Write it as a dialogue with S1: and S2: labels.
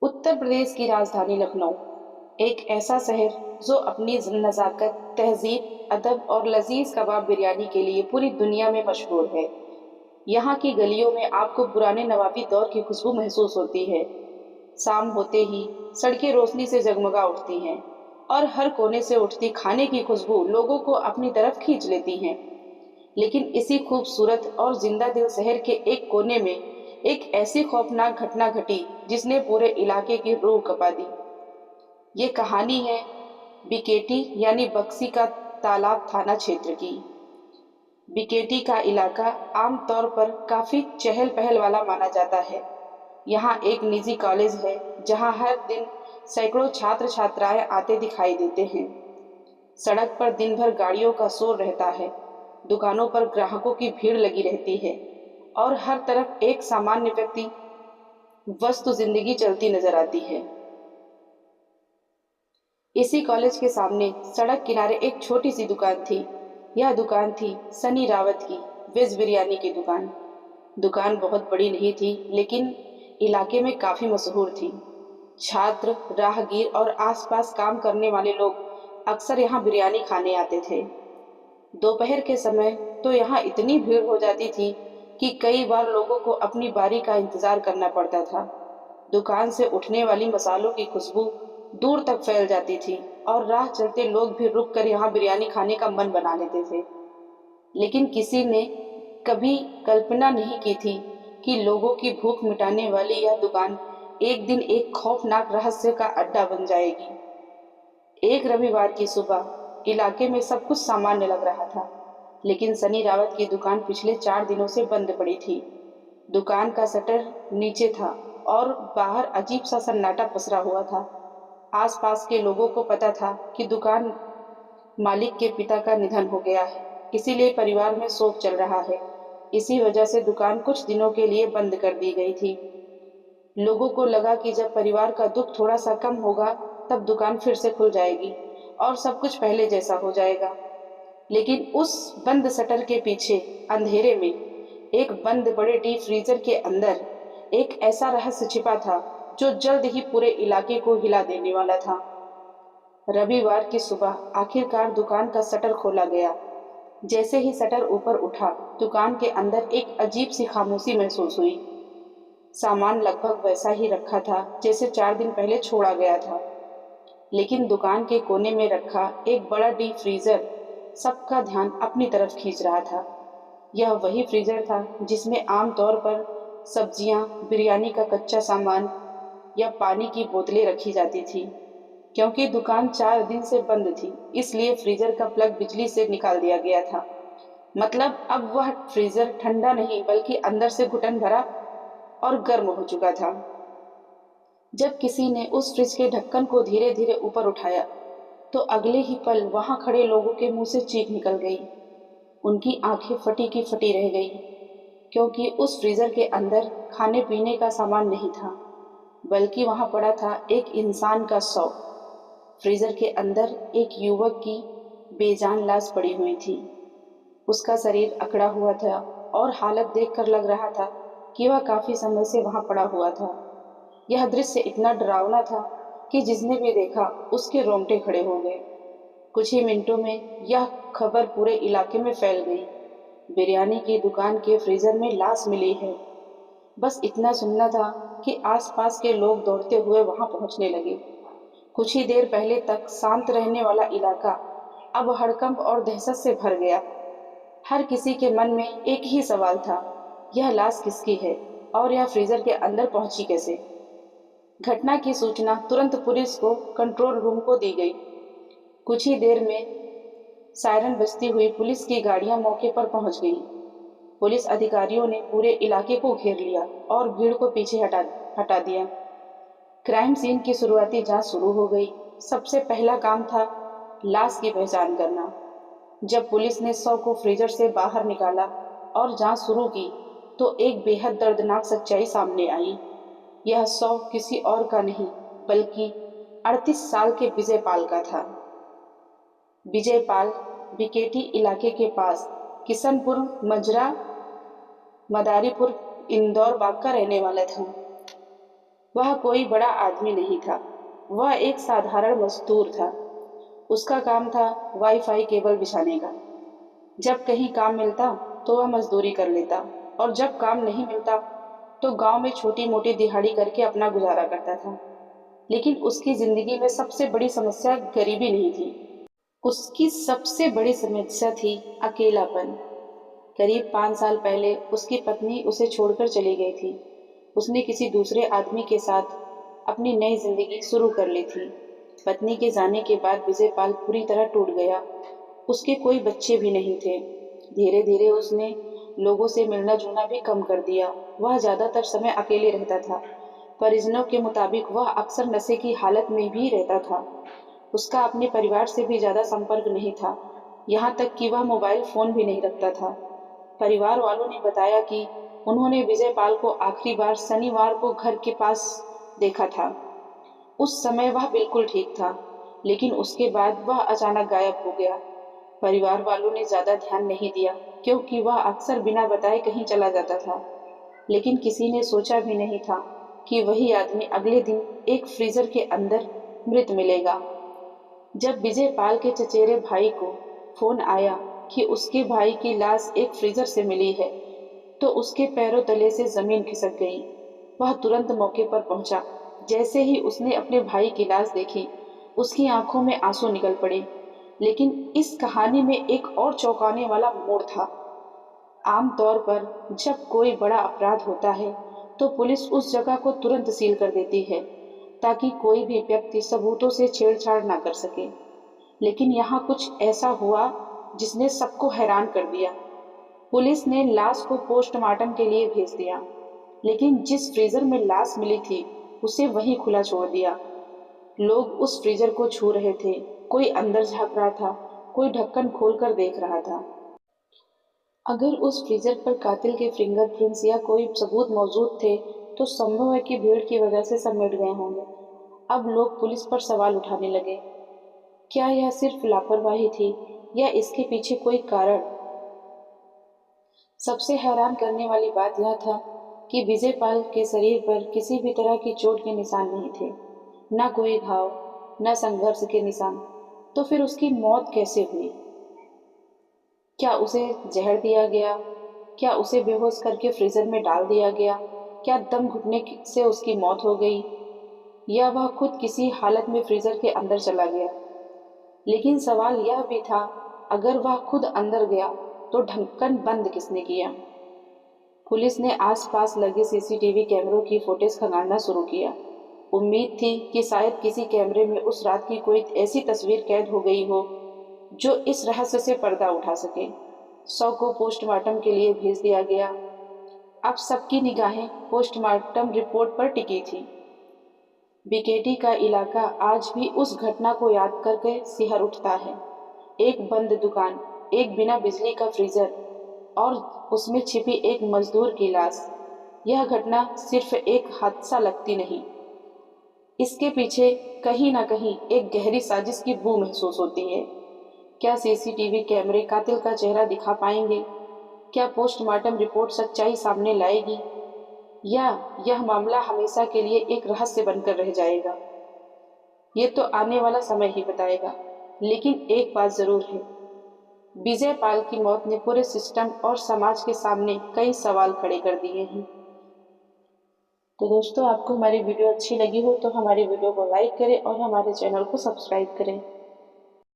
S1: उत्तर प्रदेश की राजधानी लखनऊ एक ऐसा शहर जो अपनी नज़ाकत, तहजीब, अदब और लजीज कबाब बिरयानी के लिए पूरी दुनिया में मशहूर है। यहाँ की गलियों में आपको पुराने नवाबी दौर की खुशबू महसूस होती है। शाम होते ही सड़कें रोशनी से जगमगा उठती हैं और हर कोने से उठती खाने की खुशबू लोगों को अपनी तरफ खींच लेती हैं। लेकिन इसी खूबसूरत और जिंदा दिल शहर के एक कोने में एक ऐसी खौफनाक घटना घटी जिसने पूरे इलाके की रूह कपा दी। ये कहानी है बीकेटी यानी बक्सी का तालाब थाना क्षेत्र की। बीकेटी का इलाका आमतौर पर काफी चहल पहल वाला माना जाता है। यहाँ एक निजी कॉलेज है जहाँ हर दिन सैकड़ों छात्र छात्राएं आते दिखाई देते हैं। सड़क पर दिन भर गाड़ियों का शोर रहता है, दुकानों पर ग्राहकों की भीड़ लगी रहती है और हर तरफ एक सामान्य व्यक्ति वस्तु जिंदगी चलती नजर आती है। इसी कॉलेज के सामने सड़क किनारे एक छोटी सी दुकान थी। यह दुकान थी सनी रावत की वेज बिरयानी की दुकान। दुकान बहुत बड़ी नहीं थी, लेकिन इलाके में काफी मशहूर थी। छात्र, राहगीर और आसपास काम करने वाले लोग अक्सर यहाँ बिरयानी खाने आते थे। दोपहर के समय तो यहाँ इतनी भीड़ हो जाती थी कि कई बार लोगों को अपनी बारी का इंतजार करना पड़ता था। दुकान से उठने वाली मसालों की खुशबू दूर तक फैल जाती थी और राह चलते लोग भी रुक कर यहाँ बिरयानी खाने का मन बना लेते थे। लेकिन किसी ने कभी कल्पना नहीं की थी कि लोगों की भूख मिटाने वाली यह दुकान एक दिन एक खौफनाक रहस्य का अड्डा बन जाएगी। एक रविवार की सुबह इलाके में सब कुछ सामान्य लग रहा था, लेकिन सनी रावत की दुकान पिछले 4 दिनों से बंद पड़ी थी। दुकान का शटर नीचे था और बाहर अजीब सा सन्नाटा पसरा हुआ था। आसपास के लोगों को पता था कि दुकान मालिक के पिता का निधन हो गया है, इसीलिए परिवार में शोक चल रहा है। इसी वजह से दुकान कुछ दिनों के लिए बंद कर दी गई थी। लोगों को लगा कि जब परिवार का दुख थोड़ा सा कम होगा तब दुकान फिर से खुल जाएगी और सब कुछ पहले जैसा हो जाएगा। लेकिन उस बंद शटर के पीछे अंधेरे में एक बंद बड़े डीप फ्रीजर के अंदर एक ऐसा रहस्य छिपा था जो जल्द ही पूरे इलाके को हिला देने वाला था। रविवार की सुबह आखिरकार दुकान का शटर खोला गया। जैसे ही शटर ऊपर उठा, दुकान के अंदर एक अजीब सी खामोशी महसूस हुई। सामान लगभग वैसा ही रखा था जैसे 4 दिन पहले छोड़ा गया था, लेकिन दुकान के कोने में रखा एक बड़ा डीप फ्रीजर सबका ध्यान अपनी तरफ खींच रहा था। यह वही फ्रीजर था जिसमें आमतौर पर सब्जियां, बिरयानी का कच्चा सामान या पानी की बोतलें रखी जाती थी। क्योंकि दुकान 4 दिन से बंद थी, इसलिए फ्रीजर का प्लग बिजली से निकाल दिया गया था। मतलब अब वह फ्रीजर ठंडा नहीं बल्कि अंदर से घुटन भरा और गर्म हो चुका था। जब किसी ने उस फ्रिज के ढक्कन को धीरे धीरे ऊपर उठाया तो अगले ही पल वहां खड़े लोगों के मुंह से चीख निकल गई। उनकी आंखें फटी की फटी रह गई, क्योंकि उस फ्रीजर के अंदर खाने पीने का सामान नहीं था, बल्कि वहां पड़ा था एक इंसान का शव। फ्रीजर के अंदर एक युवक की बेजान लाश पड़ी हुई थी। उसका शरीर अकड़ा हुआ था और हालत देखकर लग रहा था कि वह काफी समय से वहां पड़ा हुआ था। यह दृश्य इतना डरावना था कि जिसने भी देखा उसके रोंगटे खड़े हो गए। कुछ ही मिनटों में यह खबर पूरे इलाके में फैल गई। बिरयानी की दुकान के फ्रीजर में लाश मिली है। बस इतना सुनना था कि आसपास के लोग दौड़ते हुए वहां पहुंचने लगे। कुछ ही देर पहले तक शांत रहने वाला इलाका अब हड़कंप और दहशत से भर गया। हर किसी के मन में एक ही सवाल था, यह लाश किसकी है और यह फ्रीजर के अंदर पहुंची कैसे। घटना की सूचना तुरंत पुलिस को कंट्रोल रूम को दी गई। कुछ ही देर में सायरन बजती हुई पुलिस की गाड़ियां मौके पर पहुंच गईं। पुलिस अधिकारियों ने पूरे इलाके को घेर लिया और भीड़ को पीछे हटा दिया। क्राइम सीन की शुरुआती जांच शुरू हो गई। सबसे पहला काम था लाश की पहचान करना। जब पुलिस ने शव को फ्रीजर से बाहर निकाला और जांच शुरू की तो एक बेहद दर्दनाक सच्चाई सामने आई। यह शव किसी और का नहीं बल्कि 38 साल के विजय पाल का था। विजय पाल बीकेटी इलाके के पास किशनपुर मजरा मदारीपुर इंदौर बाग का रहने वाला था। वह कोई बड़ा आदमी नहीं था, वह एक साधारण मजदूर था। उसका काम था वाईफाई केबल बिछाने का। जब कहीं काम मिलता तो वह मजदूरी कर लेता, और जब काम नहीं मिलता तो गांव में छोटी मोटी दिहाड़ी करके अपना गुजारा करता था। लेकिन उसकी जिंदगी में सबसे बड़ी समस्या गरीबी नहीं थी, उसकी सबसे बड़ी समस्या थी अकेलापन। करीब 5 साल पहले उसकी पत्नी उसे छोड़कर चली गई थी। उसने किसी दूसरे आदमी के साथ अपनी नई जिंदगी शुरू कर ली थी। पत्नी के जाने के बाद विजयपाल पूरी तरह टूट गया। उसके कोई बच्चे भी नहीं थे। धीरे धीरे उसने लोगों से मिलना जुलना भी कम कर दिया। वह ज्यादातर समय अकेले रहता था। परिजनों के मुताबिक वह अक्सर नशे की हालत में भी रहता था। उसका अपने परिवार से भी ज्यादा संपर्क नहीं था, यहाँ तक कि वह मोबाइल फोन भी नहीं रखता था। परिवार वालों ने बताया कि उन्होंने विजयपाल को आखिरी बार शनिवार को घर के पास देखा था। उस समय वह बिल्कुल ठीक था, लेकिन उसके बाद वह अचानक गायब हो गया। परिवार वालों ने ज्यादा ध्यान नहीं दिया, क्योंकि वह अक्सर बिना बताए कहीं चला जाता था। लेकिन किसी ने सोचा भी नहीं था कि वही आदमी अगले दिन एक फ्रीजर के अंदर मृत मिलेगा। जब विजयपाल के चचेरे भाई को फोन आया कि उसके भाई की लाश एक फ्रीजर से मिली है, तो उसके पैरों तले से जमीन खिसक गई। वह तुरंत मौके पर पहुंचा। जैसे ही उसने अपने भाई की लाश देखी, उसकी आंखों में आंसू निकल पड़े। लेकिन इस कहानी में एक और चौंकाने वाला मोड़ था। आमतौर पर जब कोई बड़ा अपराध होता है तो पुलिस उस जगह को तुरंत सील कर देती है, ताकि कोई भी व्यक्ति सबूतों से छेड़छाड़ ना कर सके। लेकिन यहाँ कुछ ऐसा हुआ जिसने सबको हैरान कर दिया। पुलिस ने लाश को पोस्टमार्टम के लिए भेज दिया, लेकिन जिस फ्रीजर में लाश मिली थी उसे वहीं खुला छोड़ दिया। लोग उस फ्रीजर को छू रहे थे, कोई अंदर झांक रहा था, कोई ढक्कन खोलकर देख रहा था। अगर उस फ्रीजर पर कातिल के फिंगरप्रिंट्स या कोई सबूत मौजूद थे, तो संभव है कि भीड़ की वजह से सब मिट गए होंगे। अब लोग पुलिस पर सवाल उठाने लगे। क्या यह सिर्फ लापरवाही थी, या इसके पीछे कोई कारण? सबसे हैरान करने वाली बात यह था कि विजयपाल के शरीर पर किसी भी तरह की चोट के निशान नहीं थे। न कोई घाव, न संघर्ष के निशान। तो फिर उसकी मौत कैसे हुई? क्या उसे जहर दिया गया? क्या उसे बेहोश करके फ्रीजर में डाल दिया गया? क्या दम घुटने से उसकी मौत हो गई? या वह खुद किसी हालत में फ्रीजर के अंदर चला गया? लेकिन सवाल यह भी था, अगर वह खुद अंदर गया तो ढक्कन बंद किसने किया? पुलिस ने आसपास लगे सीसीटीवी कैमरों की फुटेज खंगालना शुरू किया। उम्मीद थी कि शायद किसी कैमरे में उस रात की कोई ऐसी तस्वीर कैद हो गई हो जो इस रहस्य से पर्दा उठा सके। शव को पोस्टमार्टम के लिए भेज दिया गया। अब सबकी निगाहें पोस्टमार्टम रिपोर्ट पर टिकी थी। बीकेटी का इलाका आज भी उस घटना को याद करके सिहर उठता है। एक बंद दुकान, एक बिना बिजली का फ्रीजर, और उसमें छिपी एक मजदूर की लाश। यह घटना सिर्फ एक हादसा लगती नहीं, इसके पीछे कहीं ना कहीं एक गहरी साजिश की बू महसूस होती है। क्या सीसीटीवी कैमरे कातिल का चेहरा दिखा पाएंगे? क्या पोस्टमार्टम रिपोर्ट सच्चाई सामने लाएगी? या यह मामला हमेशा के लिए एक रहस्य बनकर रह जाएगा? ये तो आने वाला समय ही बताएगा। लेकिन एक बात जरूर है, विजय पाल की मौत ने पूरे सिस्टम और समाज के सामने कई सवाल खड़े कर दिए हैं। तो दोस्तों, आपको हमारी वीडियो अच्छी लगी हो तो हमारी वीडियो को लाइक करें और हमारे चैनल को सब्सक्राइब करें।